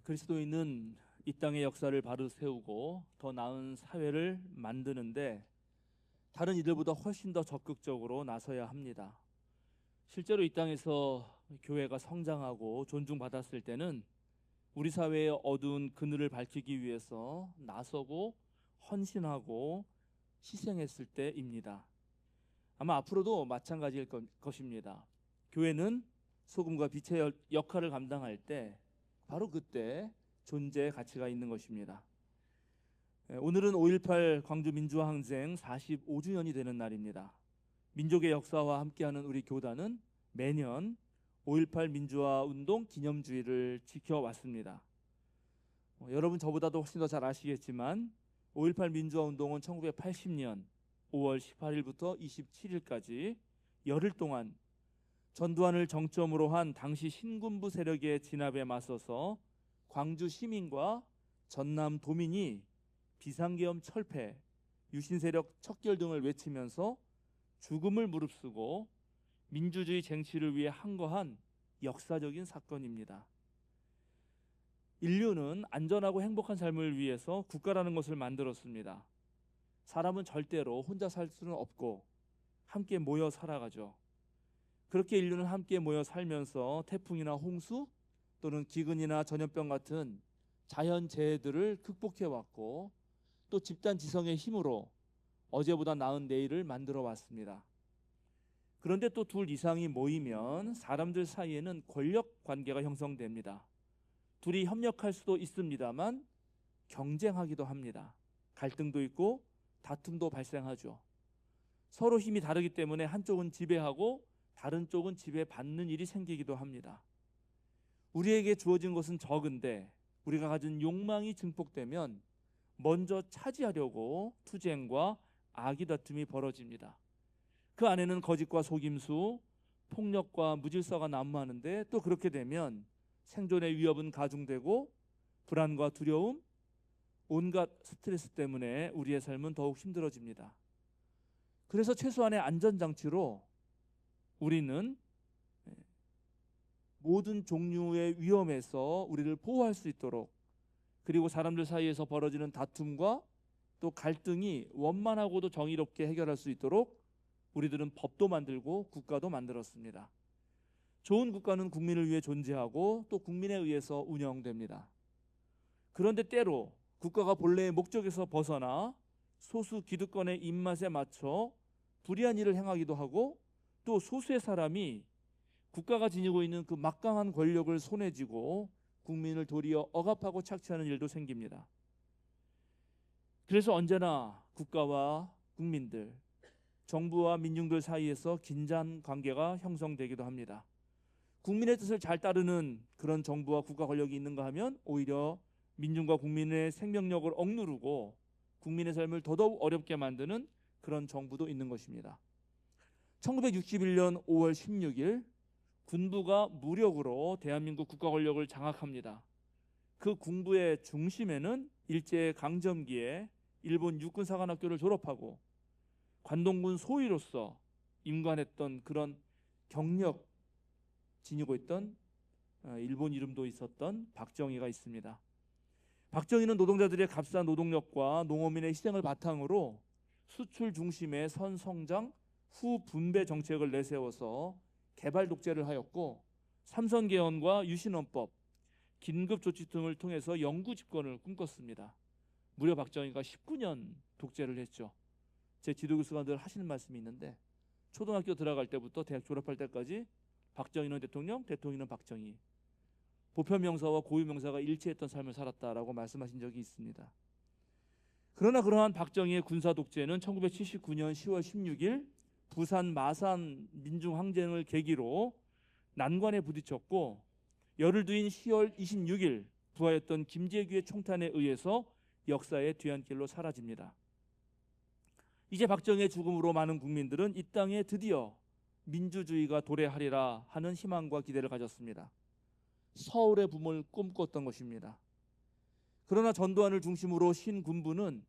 그리스도인은 이 땅의 역사를 바로 세우고 더 나은 사회를 만드는데 다른 이들보다 훨씬 더 적극적으로 나서야 합니다. 실제로 이 땅에서 교회가 성장하고 존중받았을 때는 우리 사회의 어두운 그늘을 밝히기 위해서 나서고 헌신하고 희생했을 때입니다. 아마 앞으로도 마찬가지일 것입니다. 교회는 소금과 빛의 역할을 감당할 때 바로 그때 존재의 가치가 있는 것입니다. 오늘은 5.18 광주민주화항쟁 45주년이 되는 날입니다. 민족의 역사와 함께하는 우리 교단은 매년 5.18 민주화운동 기념주일을 지켜왔습니다. 여러분 저보다도 훨씬 더 잘 아시겠지만 5.18 민주화운동은 1980년 5월 18일부터 27일까지 열흘 동안 전두환을 정점으로 한 당시 신군부 세력의 진압에 맞서서 광주 시민과 전남 도민이 비상계엄 철폐, 유신세력 척결 등을 외치면서 죽음을 무릅쓰고 민주주의 쟁취를 위해 항거한 역사적인 사건입니다. 인류는 안전하고 행복한 삶을 위해서 국가라는 것을 만들었습니다. 사람은 절대로 혼자 살 수는 없고 함께 모여 살아가죠. 그렇게 인류는 함께 모여 살면서 태풍이나 홍수 또는 기근이나 전염병 같은 자연재해들을 극복해왔고 또 집단 지성의 힘으로 어제보다 나은 내일을 만들어 왔습니다. 그런데 또 둘 이상이 모이면 사람들 사이에는 권력 관계가 형성됩니다. 둘이 협력할 수도 있습니다만 경쟁하기도 합니다. 갈등도 있고 다툼도 발생하죠. 서로 힘이 다르기 때문에 한쪽은 지배하고 다른 쪽은 지배받는 일이 생기기도 합니다. 우리에게 주어진 것은 적은데 우리가 가진 욕망이 증폭되면 먼저 차지하려고 투쟁과 악의 다툼이 벌어집니다. 그 안에는 거짓과 속임수, 폭력과 무질서가 난무하는데 또 그렇게 되면 생존의 위협은 가중되고 불안과 두려움, 온갖 스트레스 때문에 우리의 삶은 더욱 힘들어집니다. 그래서 최소한의 안전장치로 우리는 모든 종류의 위험에서 우리를 보호할 수 있도록, 그리고 사람들 사이에서 벌어지는 다툼과 또 갈등이 원만하고도 정의롭게 해결할 수 있도록 우리들은 법도 만들고 국가도 만들었습니다. 좋은 국가는 국민을 위해 존재하고 또 국민에 의해서 운영됩니다. 그런데 때로 국가가 본래의 목적에서 벗어나 소수 기득권의 입맛에 맞춰 불의한 일을 행하기도 하고 또 소수의 사람이 국가가 지니고 있는 그 막강한 권력을 손에 쥐고 국민을 도리어 억압하고 착취하는 일도 생깁니다. 그래서 언제나 국가와 국민들, 정부와 민중들 사이에서 긴장 관계가 형성되기도 합니다. 국민의 뜻을 잘 따르는 그런 정부와 국가 권력이 있는가 하면 오히려 민중과 국민의 생명력을 억누르고 국민의 삶을 더더욱 어렵게 만드는 그런 정부도 있는 것입니다. 1961년 5월 16일 군부가 무력으로 대한민국 국가 권력을 장악합니다. 그 군부의 중심에는 일제강점기에 일본 육군사관학교를 졸업하고 관동군 소위로서 임관했던 그런 경력 지니고 있던 일본 이름도 있었던 박정희가 있습니다. 박정희는 노동자들의 값싼 노동력과 농어민의 희생을 바탕으로 수출 중심의 선성장 후 분배 정책을 내세워서 개발 독재를 하였고 삼선개헌과 유신헌법, 긴급조치 등을 통해서 영구 집권을 꿈꿨습니다. 무려 박정희가 19년 독재를 했죠. 제 지도교수가 늘 하시는 말씀이 있는데 초등학교 들어갈 때부터 대학 졸업할 때까지 박정희는 대통령, 대통령은 박정희, 보편명사와 고유명사가 일치했던 삶을 살았다라고 말씀하신 적이 있습니다. 그러나 그러한 박정희의 군사 독재는 1979년 10월 16일 부산 마산 민중항쟁을 계기로 난관에 부딪혔고 열흘 뒤인 10월 26일 부하였던 김재규의 총탄에 의해서 역사의 뒤안길로 사라집니다. 이제 박정희의 죽음으로 많은 국민들은 이 땅에 드디어 민주주의가 도래하리라 하는 희망과 기대를 가졌습니다. 서울의 붐을 꿈꿨던 것입니다. 그러나 전두환을 중심으로 신군부는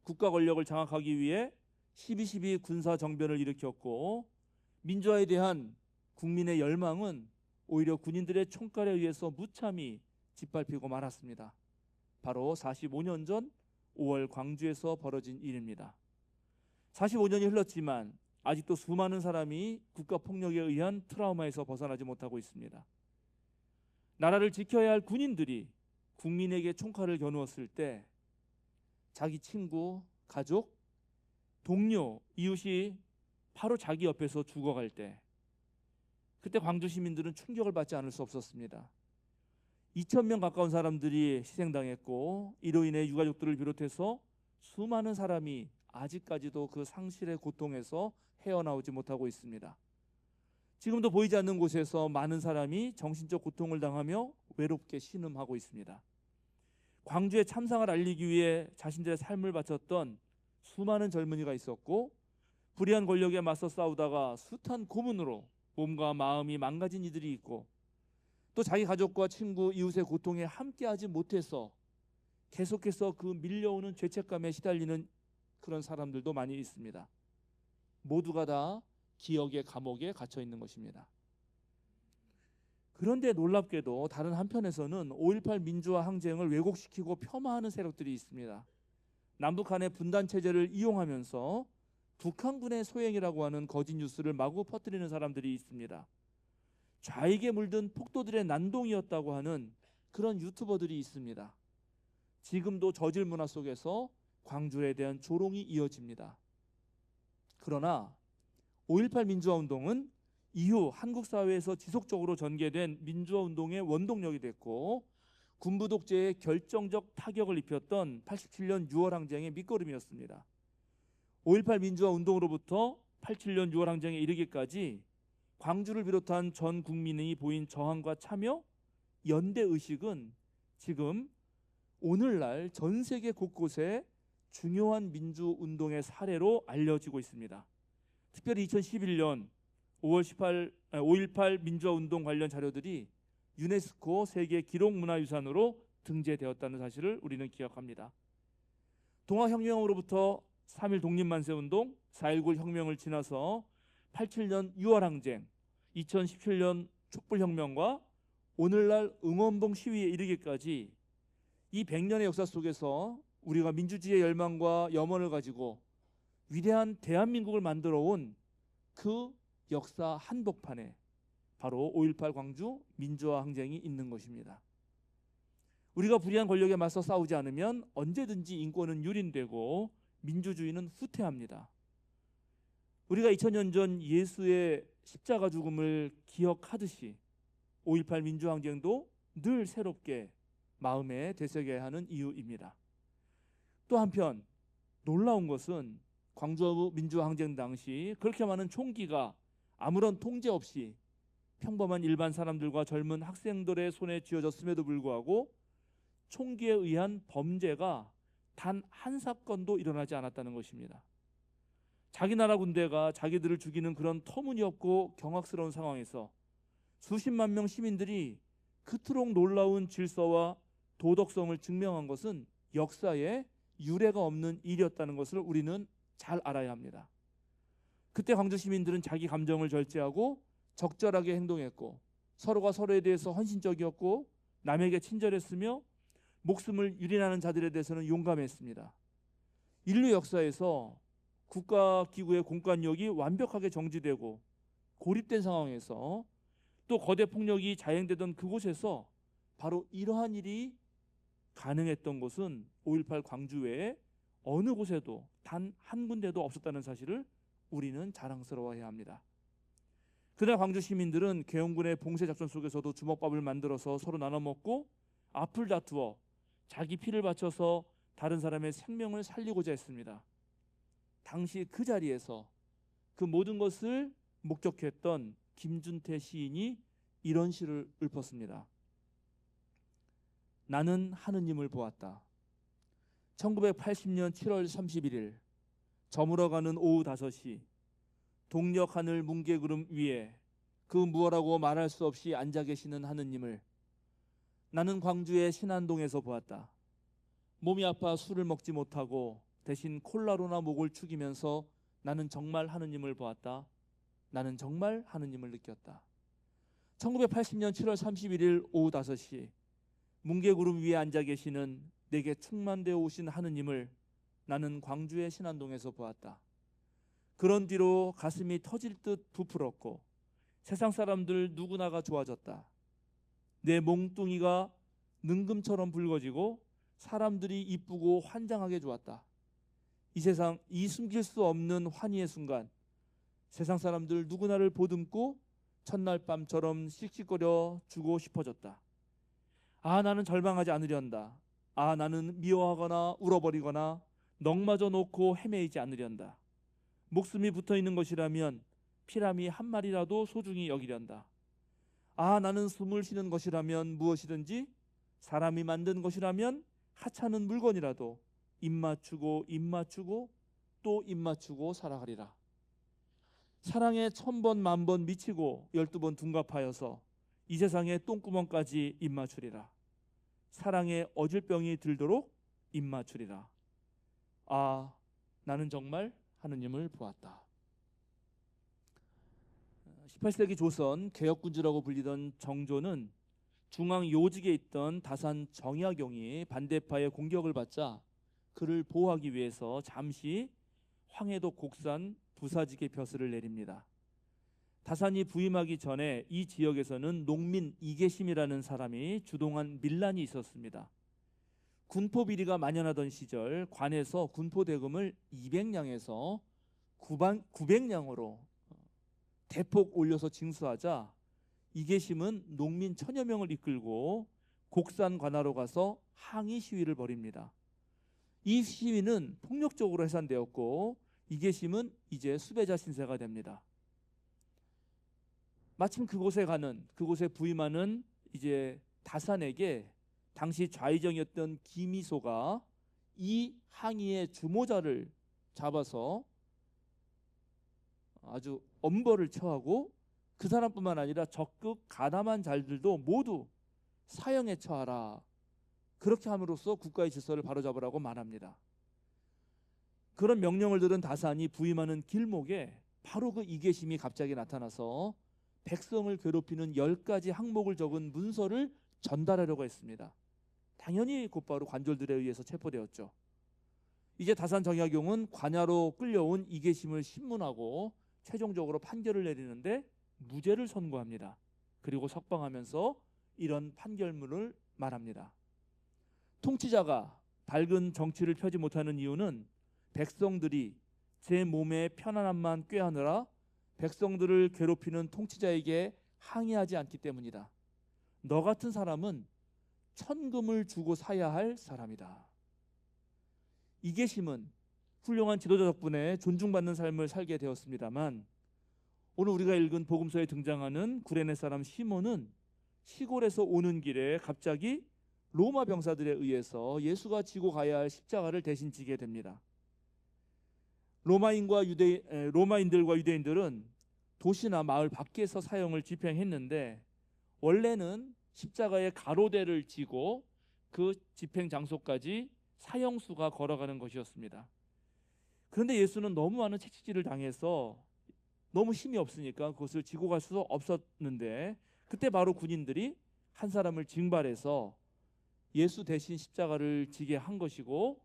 국가 권력을 장악하기 위해 12.12 군사정변을 일으켰고 민주화에 대한 국민의 열망은 오히려 군인들의 총칼에 의해서 무참히 짓밟히고 말았습니다. 바로 45년 전 5월 광주에서 벌어진 일입니다. 45년이 흘렀지만 아직도 수많은 사람이 국가폭력에 의한 트라우마에서 벗어나지 못하고 있습니다. 나라를 지켜야 할 군인들이 국민에게 총칼을 겨누었을 때 자기 친구, 가족, 동료, 이웃이 바로 자기 옆에서 죽어갈 때 그때 광주 시민들은 충격을 받지 않을 수 없었습니다. 2,000명 가까운 사람들이 희생당했고 이로 인해 유가족들을 비롯해서 수많은 사람이 아직까지도 그 상실의 고통에서 헤어나오지 못하고 있습니다. 지금도 보이지 않는 곳에서 많은 사람이 정신적 고통을 당하며 외롭게 신음하고 있습니다. 광주의 참상을 알리기 위해 자신들의 삶을 바쳤던 수많은 젊은이가 있었고 불의한 권력에 맞서 싸우다가 숱한 고문으로 몸과 마음이 망가진 이들이 있고 또 자기 가족과 친구, 이웃의 고통에 함께하지 못해서 계속해서 그 밀려오는 죄책감에 시달리는 그런 사람들도 많이 있습니다. 모두가 다 기억의 감옥에 갇혀 있는 것입니다. 그런데 놀랍게도 다른 한편에서는 5.18 민주화 항쟁을 왜곡시키고 폄하하는 세력들이 있습니다. 남북한의 분단 체제를 이용하면서 북한군의 소행이라고 하는 거짓 뉴스를 마구 퍼뜨리는 사람들이 있습니다. 좌익에 물든 폭도들의 난동이었다고 하는 그런 유튜버들이 있습니다. 지금도 저질 문화 속에서 광주에 대한 조롱이 이어집니다. 그러나 5.18 민주화 운동은 이후 한국 사회에서 지속적으로 전개된 민주화 운동의 원동력이 됐고 군부 독재에 결정적 타격을 입혔던 87년 6월 항쟁의 밑거름이었습니다. 5.18 민주화 운동으로부터 87년 6월 항쟁에 이르기까지 광주를 비롯한 전 국민이 보인 저항과 참여, 연대의식은 지금 오늘날 전 세계 곳곳에 중요한 민주운동의 사례로 알려지고 있습니다. 특별히 2011년 5.18 민주화운동 관련 자료들이 유네스코 세계 기록문화유산으로 등재되었다는 사실을 우리는 기억합니다. 동아혁명으로부터 3.1 독립만세운동, 4.19 혁명을 지나서 87년 6월 항쟁, 2017년 촛불혁명과 오늘날 응원봉 시위에 이르기까지 이 100년의 역사 속에서 우리가 민주주의의 열망과 염원을 가지고 위대한 대한민국을 만들어 온 그 역사 한복판에 바로 5.18 광주 민주화 항쟁이 있는 것입니다. 우리가 불의한 권력에 맞서 싸우지 않으면 언제든지 인권은 유린되고 민주주의는 후퇴합니다. 우리가 2000년 전 예수의 십자가 죽음을 기억하듯이 5.18 민주화 항쟁도 늘 새롭게 마음에 되새겨야 하는 이유입니다. 또 한편 놀라운 것은 광주 민주화 항쟁 당시 그렇게 많은 총기가 아무런 통제 없이 평범한 일반 사람들과 젊은 학생들의 손에 쥐어졌음에도 불구하고 총기에 의한 범죄가 단 한 사건도 일어나지 않았다는 것입니다. 자기 나라 군대가 자기들을 죽이는 그런 터무니없고 경악스러운 상황에서 수십만 명 시민들이 그토록 놀라운 질서와 도덕성을 증명한 것은 역사에 유례가 없는 일이었다는 것을 우리는 잘 알아야 합니다. 그때 광주 시민들은 자기 감정을 절제하고 적절하게 행동했고 서로가 서로에 대해서 헌신적이었고 남에게 친절했으며 목숨을 유린하는 자들에 대해서는 용감했습니다. 인류 역사에서 국가기구의 공권력이 완벽하게 정지되고 고립된 상황에서 또 거대 폭력이 자행되던 그곳에서 바로 이러한 일이 가능했던 곳은 5.18 광주 외에 어느 곳에도 단 한 군데도 없었다는 사실을 우리는 자랑스러워해야 합니다. 그날 광주 시민들은 계엄군의 봉쇄 작전 속에서도 주먹밥을 만들어서 서로 나눠 먹고 앞을 다투어 자기 피를 바쳐서 다른 사람의 생명을 살리고자 했습니다. 당시 그 자리에서 그 모든 것을 목격했던 김준태 시인이 이런 시를 읊었습니다. 나는 하느님을 보았다. 1980년 7월 31일 저물어가는 오후 5시 동력 하늘 뭉게구름 위에 그 무엇라고 말할 수 없이 앉아 계시는 하느님을 나는 광주의 신안동에서 보았다. 몸이 아파 술을 먹지 못하고 대신 콜라로나 목을 축이면서 나는 정말 하느님을 보았다. 나는 정말 하느님을 느꼈다. 1980년 7월 31일 오후 5시 뭉게구름 위에 앉아 계시는 내게 충만되어 오신 하느님을 나는 광주의 신안동에서 보았다. 그런 뒤로 가슴이 터질 듯 부풀었고 세상 사람들 누구나가 좋아졌다. 내 몽뚱이가 능금처럼 붉어지고 사람들이 이쁘고 환장하게 좋았다. 이 세상, 이 숨길 수 없는 환희의 순간 세상 사람들 누구나를 보듬고 첫날 밤처럼 씩씩거려 주고 싶어졌다. 아, 나는 절망하지 않으련다. 아, 나는 미워하거나 울어버리거나 넋마저 놓고 헤매이지 않으련다. 목숨이 붙어있는 것이라면 피라미 한 마리라도 소중히 여기련다. 아, 나는 숨을 쉬는 것이라면 무엇이든지, 사람이 만든 것이라면 하찮은 물건이라도 입 맞추고 또 입 맞추고 살아가리라. 사랑에 1000번 만번 미치고 12번 둔갑하여서 이 세상의 똥구멍까지 입 맞추리라. 사랑에 어질병이 들도록 입 맞추리라. 아, 나는 정말 하느님을 보았다. 18세기 조선 개혁군주라고 불리던 정조는 중앙 요직에 있던 다산 정약용이 반대파의 공격을 받자 그를 보호하기 위해서 잠시 황해도 곡산 부사직의 벼슬을 내립니다. 다산이 부임하기 전에 이 지역에서는 농민 이계심이라는 사람이 주동한 밀란이 있었습니다. 군포 비리가 만연하던 시절 관에서 군포 대금을 200냥에서 900냥으로 대폭 올려서 징수하자 이계심은 농민 1000여 명을 이끌고 곡산 관하로 가서 항의 시위를 벌입니다. 이 시위는 폭력적으로 해산되었고 이계심은 이제 수배자 신세가 됩니다. 마침 그곳에 부임하는 이제 다산에게 당시 좌의정이었던 김이소가 이 항의의 주모자를 잡아서 아주 엄벌을 처하고 그 사람뿐만 아니라 적극 가담한 자들도 모두 사형에 처하라. 그렇게 함으로써 국가의 질서를 바로잡으라고 말합니다. 그런 명령을 들은 다산이 부임하는 길목에 바로 그 이계심이 갑자기 나타나서 백성을 괴롭히는 10가지 항목을 적은 문서를 전달하려고 했습니다. 당연히 곧바로 관졸들에 의해서 체포되었죠. 이제 다산 정약용은 관야로 끌려온 이계심을 신문하고 최종적으로 판결을 내리는데 무죄를 선고합니다. 그리고 석방하면서 이런 판결문을 말합니다. 통치자가 밝은 정치를 펴지 못하는 이유는 백성들이 제 몸의 편안함만 꾀하느라 백성들을 괴롭히는 통치자에게 항의하지 않기 때문이다. 너 같은 사람은 천금을 주고 사야 할 사람이다. 이계심은 훌륭한 지도자 덕분에 존중받는 삶을 살게 되었습니다만 오늘 우리가 읽은 복음서에 등장하는 구레네 사람 시몬은 시골에서 오는 길에 갑자기 로마 병사들에 의해서 예수가 지고 가야 할 십자가를 대신 지게 됩니다. 로마인들과 유대인들은 도시나 마을 밖에서 사형을 집행했는데 원래는 십자가에 가로대를 지고 그 집행 장소까지 사형수가 걸어가는 것이었습니다. 그런데 예수는 너무 많은 채찍질을 당해서 너무 힘이 없으니까 그것을 지고 갈 수 없었는데 그때 바로 군인들이 한 사람을 징발해서 예수 대신 십자가를 지게 한 것이고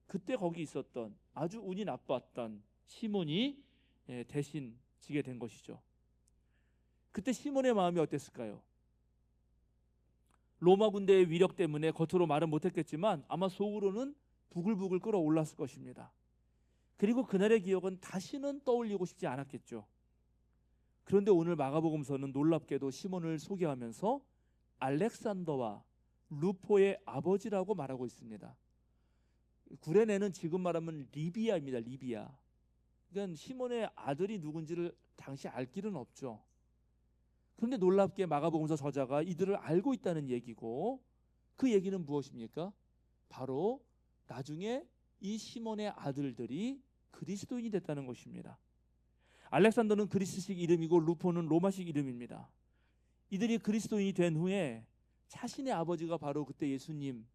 그때 거기 있었던 아주 운이 나빴던 시몬이 대신 지게 된 것이죠. 그때 시몬의 마음이 어땠을까요? 로마 군대의 위력 때문에 겉으로 말은 못했겠지만 아마 속으로는 부글부글 끓어올랐을 것입니다. 그리고 그날의 기억은 다시는 떠올리고 싶지 않았겠죠. 그런데 오늘 마가복음서는 놀랍게도 시몬을 소개하면서 알렉산더와 루포의 아버지라고 말하고 있습니다. 구레네는 지금 말하면 리비아입니다. 리비아. 그러니까 시몬의 아들이 누군지를 당시 알 길은 없죠. 그런데 놀랍게 마가복음서 저자가 이들을 알고 있다는 얘기고 그 얘기는 무엇입니까? 바로 나중에 이 시몬의 아들들이 그리스도인이 됐다는 것입니다. 알렉산더는 그리스식 이름이고 루포는 로마식 이름입니다. 이들이 그리스도인이 된 후에 자신의 아버지가 바로 그때 예수님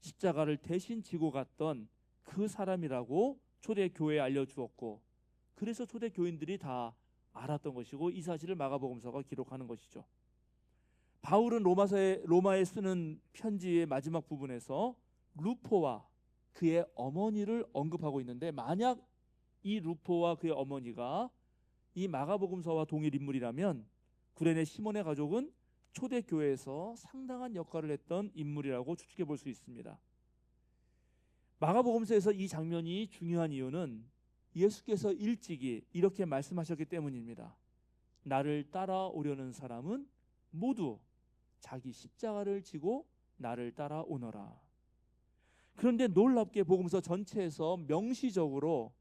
십자가를 대신 지고 갔던 그 사람이라고 초대교회에 알려주었고 그래서 초대교인들이 다 알았던 것이고 이 사실을 마가복음서가 기록하는 것이죠. 바울은 로마에 쓰는 편지의 마지막 부분에서 루포와 그의 어머니를 언급하고 있는데, 만약 이 루포와 그의 어머니가 이 마가복음서와 동일 인물이라면 구레네 시몬의 가족은 초대교회에서 상당한 역할을 했던 인물이라고 추측해 볼 수 있습니다. 마가복음서에서 이 장면이 중요한 이유는 예수께서 일찍이 이렇게 말씀하셨기 때문입니다. 나를 따라오려는 사람은 모두 자기 십자가를 지고 나를 따라오너라. 그런데 놀랍게 복음서 전체에서 명시적으로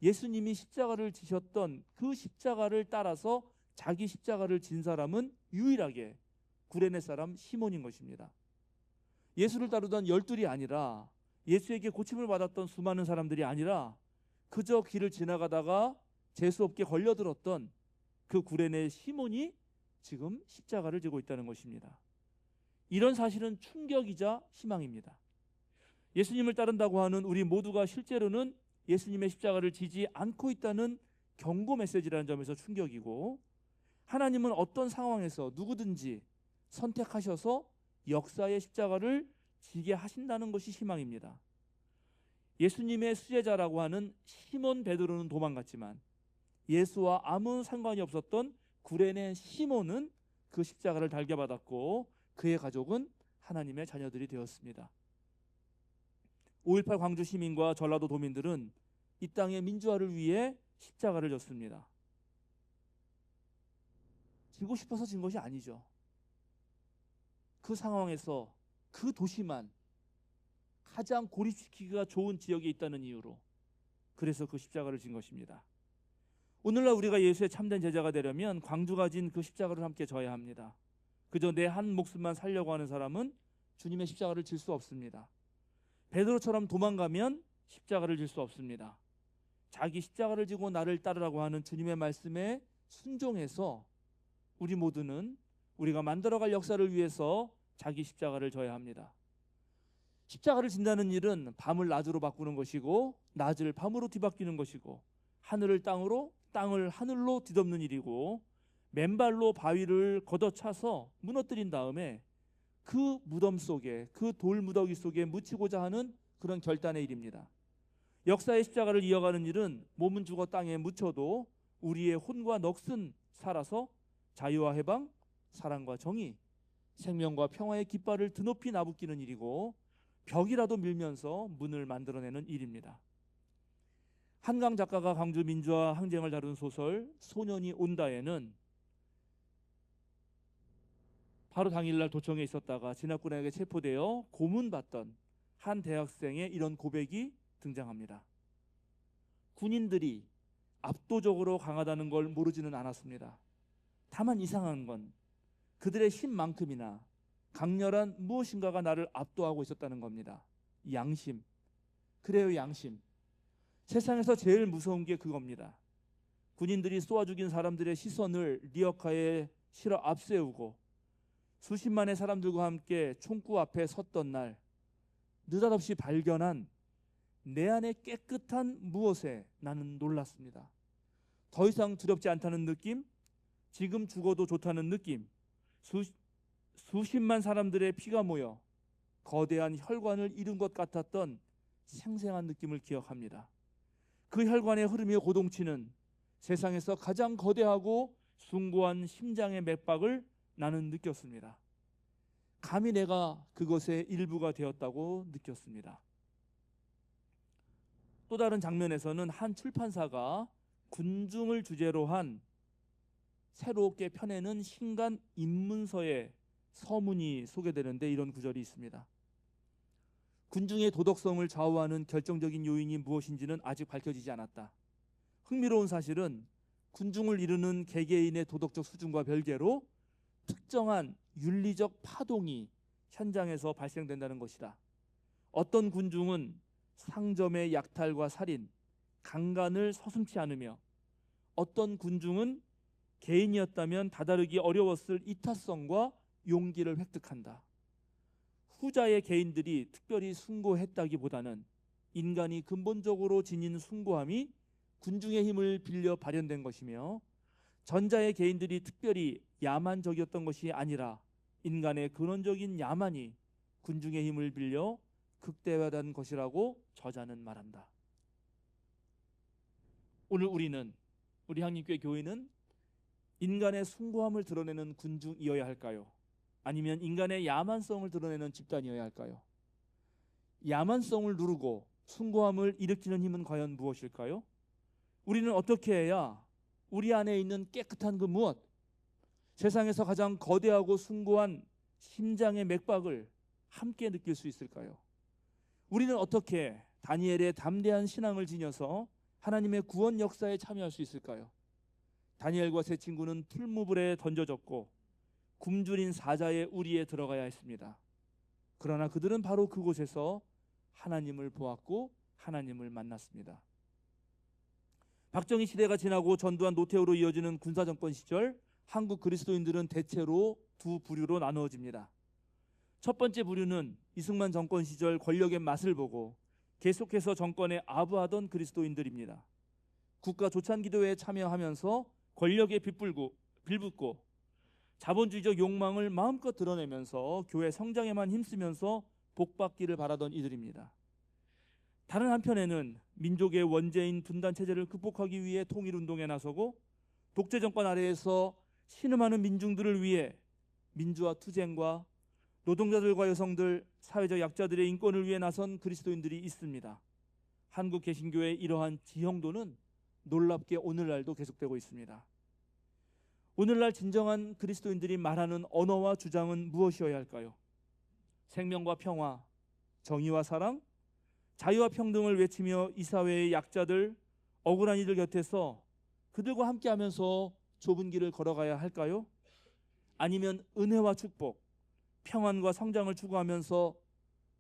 예수님이 십자가를 지셨던 그 십자가를 따라서 자기 십자가를 진 사람은 유일하게 구레네 사람 시몬인 것입니다. 예수를 따르던 열둘이 아니라, 예수에게 고침을 받았던 수많은 사람들이 아니라, 그저 길을 지나가다가 재수없게 걸려들었던 그 구레네 시몬이 지금 십자가를 지고 있다는 것입니다. 이런 사실은 충격이자 희망입니다. 예수님을 따른다고 하는 우리 모두가 실제로는 예수님의 십자가를 지지 않고 있다는 경고 메시지라는 점에서 충격이고, 하나님은 어떤 상황에서 누구든지 선택하셔서 역사의 십자가를 지게 하신다는 것이 희망입니다. 예수님의 수제자라고 하는 시몬 베드로는 도망갔지만 예수와 아무 상관이 없었던 구레네 시몬은 그 십자가를 달게 받았고 그의 가족은 하나님의 자녀들이 되었습니다. 5.18 광주 시민과 전라도 도민들은 이 땅의 민주화를 위해 십자가를 졌습니다. 지고 싶어서 진 것이 아니죠. 그 상황에서 그 도시만 가장 고립시키기가 좋은 지역에 있다는 이유로, 그래서 그 십자가를 진 것입니다. 오늘날 우리가 예수의 참된 제자가 되려면 광주가 진 그 십자가를 함께 져야 합니다. 그저 내 한 목숨만 살려고 하는 사람은 주님의 십자가를 질 수 없습니다. 베드로처럼 도망가면 십자가를 질 수 없습니다. 자기 십자가를 지고 나를 따르라고 하는 주님의 말씀에 순종해서 우리 모두는 우리가 만들어갈 역사를 위해서 자기 십자가를 져야 합니다. 십자가를 진다는 일은 밤을 낮으로 바꾸는 것이고 낮을 밤으로 뒤바뀌는 것이고 하늘을 땅으로, 땅을 하늘로 뒤덮는 일이고, 맨발로 바위를 걷어차서 무너뜨린 다음에 그 무덤 속에, 그 돌무더기 속에 묻히고자 하는 그런 결단의 일입니다. 역사의 십자가를 이어가는 일은 몸은 죽어 땅에 묻혀도 우리의 혼과 넋은 살아서 자유와 해방, 사랑과 정의, 생명과 평화의 깃발을 드높이 나부끼는 일이고 벽이라도 밀면서 문을 만들어내는 일입니다. 한강 작가가 광주 민주화 항쟁을 다룬 소설 소년이 온다에는 바로 당일날 도청에 있었다가 진압군에게 체포되어 고문받던 한 대학생의 이런 고백이 등장합니다. 군인들이 압도적으로 강하다는 걸 모르지는 않았습니다. 다만 이상한 건 그들의 힘만큼이나 강렬한 무엇인가가 나를 압도하고 있었다는 겁니다. 양심. 그래요, 양심. 세상에서 제일 무서운 게 그겁니다. 군인들이 쏘아 죽인 사람들의 시선을 리어카에 실어 앞세우고 수십만의 사람들과 함께 총구 앞에 섰던 날, 느닷없이 발견한 내 안에 깨끗한 무엇에 나는 놀랐습니다. 더 이상 두렵지 않다는 느낌, 지금 죽어도 좋다는 느낌, 수십만 사람들의 피가 모여 거대한 혈관을 이룬 것 같았던 생생한 느낌을 기억합니다. 그 혈관의 흐름이 고동치는 세상에서 가장 거대하고 숭고한 심장의 맥박을 나는 느꼈습니다. 감히 내가 그것의 일부가 되었다고 느꼈습니다. 또 다른 장면에서는 한 출판사가 군중을 주제로 한 새롭게 펴내는 신간 입문서의 서문이 소개되는데 이런 구절이 있습니다. 군중의 도덕성을 좌우하는 결정적인 요인이 무엇인지는 아직 밝혀지지 않았다. 흥미로운 사실은 군중을 이루는 개개인의 도덕적 수준과 별개로 특정한 윤리적 파동이 현장에서 발생된다는 것이다. 어떤 군중은 상점의 약탈과 살인, 강간을 서슴지 않으며 어떤 군중은 개인이었다면 다다르기 어려웠을 이타성과 용기를 획득한다. 후자의 개인들이 특별히 숭고했다기보다는 인간이 근본적으로 지닌 숭고함이 군중의 힘을 빌려 발현된 것이며 전자의 개인들이 특별히 야만적이었던 것이 아니라 인간의 근원적인 야만이 군중의 힘을 빌려 극대화된 것이라고 저자는 말한다. 오늘 우리 향림교회 교회는 인간의 숭고함을 드러내는 군중이어야 할까요? 아니면 인간의 야만성을 드러내는 집단이어야 할까요? 야만성을 누르고 숭고함을 일으키는 힘은 과연 무엇일까요? 우리는 어떻게 해야 우리 안에 있는 깨끗한 그 무엇, 세상에서 가장 거대하고 숭고한 심장의 맥박을 함께 느낄 수 있을까요? 우리는 어떻게 다니엘의 담대한 신앙을 지녀서 하나님의 구원 역사에 참여할 수 있을까요? 다니엘과 세 친구는 풀무불에 던져졌고 굶주린 사자의 우리에 들어가야 했습니다. 그러나 그들은 바로 그곳에서 하나님을 보았고 하나님을 만났습니다. 박정희 시대가 지나고 전두환 노태우로 이어지는 군사정권 시절 한국 그리스도인들은 대체로 두 부류로 나누어집니다. 첫 번째 부류는 이승만 정권 시절 권력의 맛을 보고 계속해서 정권에 아부하던 그리스도인들입니다. 국가 조찬기도회에 참여하면서 권력에 빌붙고 자본주의적 욕망을 마음껏 드러내면서 교회 성장에만 힘쓰면서 복받기를 바라던 이들입니다. 다른 한편에는 민족의 원죄인 분단 체제를 극복하기 위해 통일운동에 나서고 독재 정권 아래에서 신음하는 민중들을 위해 민주화 투쟁과 노동자들과 여성들, 사회적 약자들의 인권을 위해 나선 그리스도인들이 있습니다. 한국 개신교의 이러한 지형도는 놀랍게 오늘날도 계속되고 있습니다. 오늘날 진정한 그리스도인들이 말하는 언어와 주장은 무엇이어야 할까요? 생명과 평화, 정의와 사랑, 자유와 평등을 외치며 이 사회의 약자들, 억울한 이들 곁에서 그들과 함께하면서 좁은 길을 걸어가야 할까요? 아니면 은혜와 축복, 평안과 성장을 추구하면서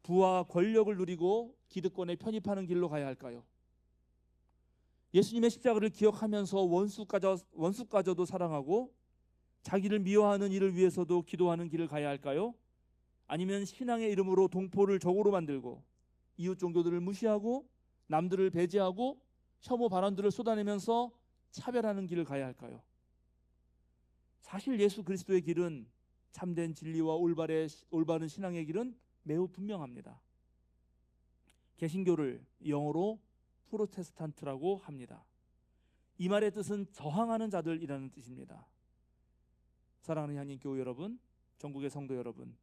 부와 권력을 누리고 기득권에 편입하는 길로 가야 할까요? 예수님의 십자가를 기억하면서 원수까지도 사랑하고 자기를 미워하는 이를 위해서도 기도하는 길을 가야 할까요? 아니면 신앙의 이름으로 동포를 적으로 만들고 이웃 종교들을 무시하고 남들을 배제하고 혐오 발언들을 쏟아내면서 차별하는 길을 가야 할까요? 사실 예수 그리스도의 길은, 참된 진리와 올바른 신앙의 길은 매우 분명합니다. 개신교를 영어로 프로테스탄트라고 합니다. 이 말의 뜻은 저항하는 자들이라는 뜻입니다. 사랑하는 향림교회 여러분, 전국의 성도 여러분,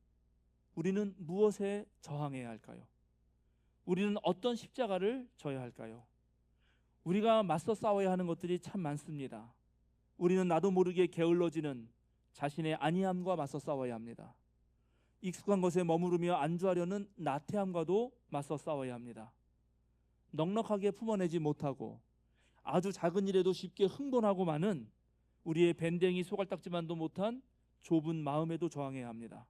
우리는 무엇에 저항해야 할까요? 우리는 어떤 십자가를 져야 할까요? 우리가 맞서 싸워야 하는 것들이 참 많습니다. 우리는 나도 모르게 게을러지는 자신의 안이함과 맞서 싸워야 합니다. 익숙한 것에 머무르며 안주하려는 나태함과도 맞서 싸워야 합니다. 넉넉하게 품어내지 못하고 아주 작은 일에도 쉽게 흥분하고 마는 우리의 밴댕이 소갈딱지만도 못한 좁은 마음에도 저항해야 합니다.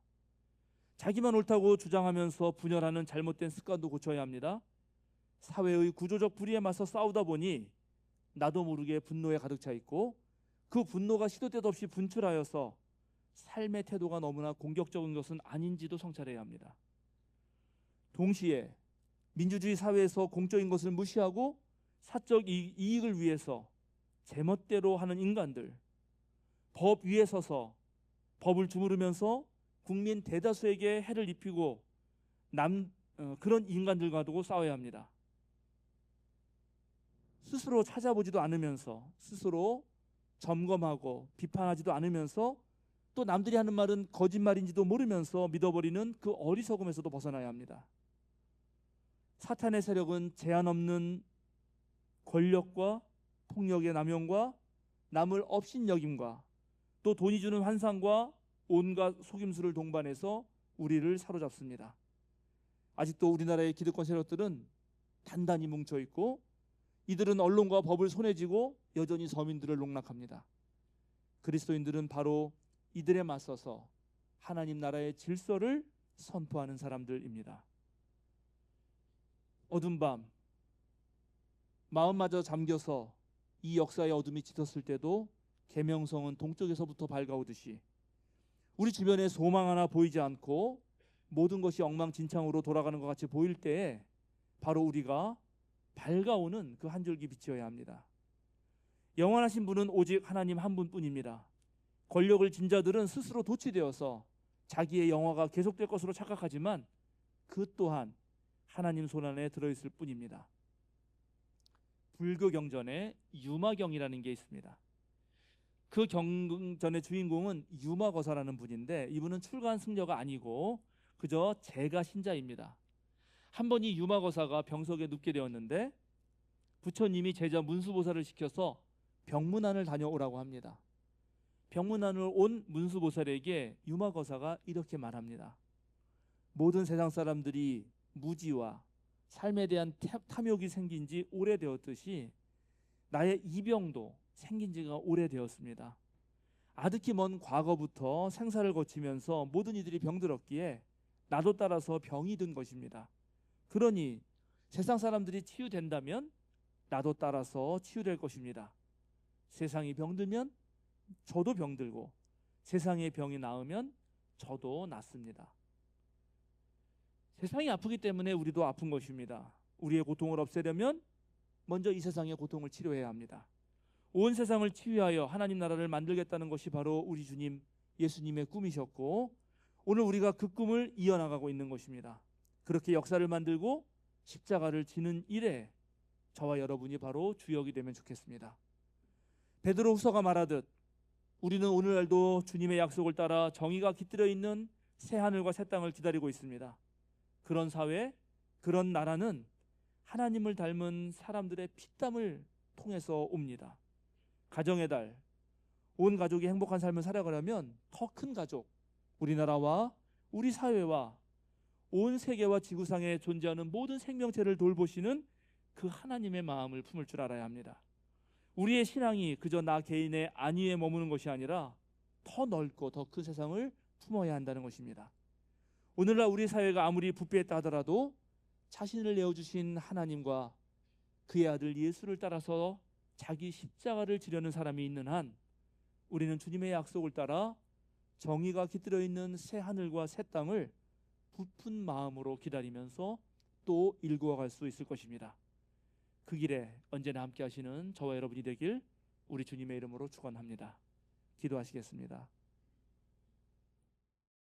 자기만 옳다고 주장하면서 분열하는 잘못된 습관도 고쳐야 합니다. 사회의 구조적 불의에 맞서 싸우다 보니 나도 모르게 분노에 가득 차 있고 그 분노가 시도 때도 없이 분출하여서 삶의 태도가 너무나 공격적인 것은 아닌지도 성찰해야 합니다. 동시에 민주주의 사회에서 공적인 것을 무시하고 사적 이익을 위해서 제멋대로 하는 인간들, 법 위에 서서 법을 주무르면서 국민 대다수에게 해를 입히고 그런 인간들과도 싸워야 합니다. 스스로 찾아보지도 않으면서 스스로 점검하고 비판하지도 않으면서 또 남들이 하는 말은 거짓말인지도 모르면서 믿어버리는 그 어리석음에서도 벗어나야 합니다. 사탄의 세력은 제한 없는 권력과 폭력의 남용과 남을 업신여김과 또 돈이 주는 환상과 온갖 속임수를 동반해서 우리를 사로잡습니다. 아직도 우리나라의 기득권 세력들은 단단히 뭉쳐있고 이들은 언론과 법을 손에 쥐고 여전히 서민들을 농락합니다. 그리스도인들은 바로 이들에 맞서서 하나님 나라의 질서를 선포하는 사람들입니다. 어두운 밤 마음마저 잠겨서 이 역사의 어둠이 짙었을 때도 계명성은 동쪽에서부터 밝아오듯이 우리 주변에 소망 하나 보이지 않고 모든 것이 엉망진창으로 돌아가는 것 같이 보일 때에 바로 우리가 밝아오는 그 한 줄기 빛이어야 합니다. 영원하신 분은 오직 하나님 한 분뿐입니다. 권력을 진 자들은 스스로 도취되어서 자기의 영화가 계속될 것으로 착각하지만 그 또한 하나님 손 안에 들어있을 뿐입니다. 불교 경전에 유마경이라는 게 있습니다. 그 경전의 주인공은 유마거사라는 분인데, 이분은 출가한 승려가 아니고 그저 제가 신자입니다. 한 번 이 유마거사가 병석에 눕게 되었는데 부처님이 제자 문수보살을 시켜서 병문안을 다녀오라고 합니다. 병문안을 온 문수보살에게 유마거사가 이렇게 말합니다. 모든 세상 사람들이 무지와 삶에 대한 탐욕이 생긴 지 오래되었듯이 나의 이병도 생긴 지가 오래되었습니다. 아득히 먼 과거부터 생사를 거치면서 모든 이들이 병들었기에 나도 따라서 병이 든 것입니다. 그러니 세상 사람들이 치유된다면 나도 따라서 치유될 것입니다. 세상이 병들면 저도 병들고 세상의 병이 나으면 저도 낫습니다. 세상이 아프기 때문에 우리도 아픈 것입니다. 우리의 고통을 없애려면 먼저 이 세상의 고통을 치료해야 합니다. 온 세상을 치유하여 하나님 나라를 만들겠다는 것이 바로 우리 주님 예수님의 꿈이셨고, 오늘 우리가 그 꿈을 이어나가고 있는 것입니다. 그렇게 역사를 만들고 십자가를 지는 일에 저와 여러분이 바로 주역이 되면 좋겠습니다. 베드로 후서가 말하듯 우리는 오늘날도 주님의 약속을 따라 정의가 깃들어 있는 새 하늘과 새 땅을 기다리고 있습니다. 그런 사회, 그런 나라는 하나님을 닮은 사람들의 피땀을 통해서 옵니다. 가정의 달, 온 가족이 행복한 삶을 살아가려면 더 큰 가족, 우리나라와 우리 사회와 온 세계와 지구상에 존재하는 모든 생명체를 돌보시는 그 하나님의 마음을 품을 줄 알아야 합니다. 우리의 신앙이 그저 나 개인의 안위에 머무는 것이 아니라 더 넓고 더 큰 세상을 품어야 한다는 것입니다. 오늘날 우리 사회가 아무리 부패했다 하더라도 자신을 내어주신 하나님과 그의 아들 예수를 따라서 자기 십자가를 지려는 사람이 있는 한 우리는 주님의 약속을 따라 정의가 깃들어 있는 새 하늘과 새 땅을 부푼 마음으로 기다리면서 또 일구어갈 수 있을 것입니다. 그 길에 언제나 함께 하시는 저와 여러분이 되길 우리 주님의 이름으로 축원합니다. 기도하시겠습니다.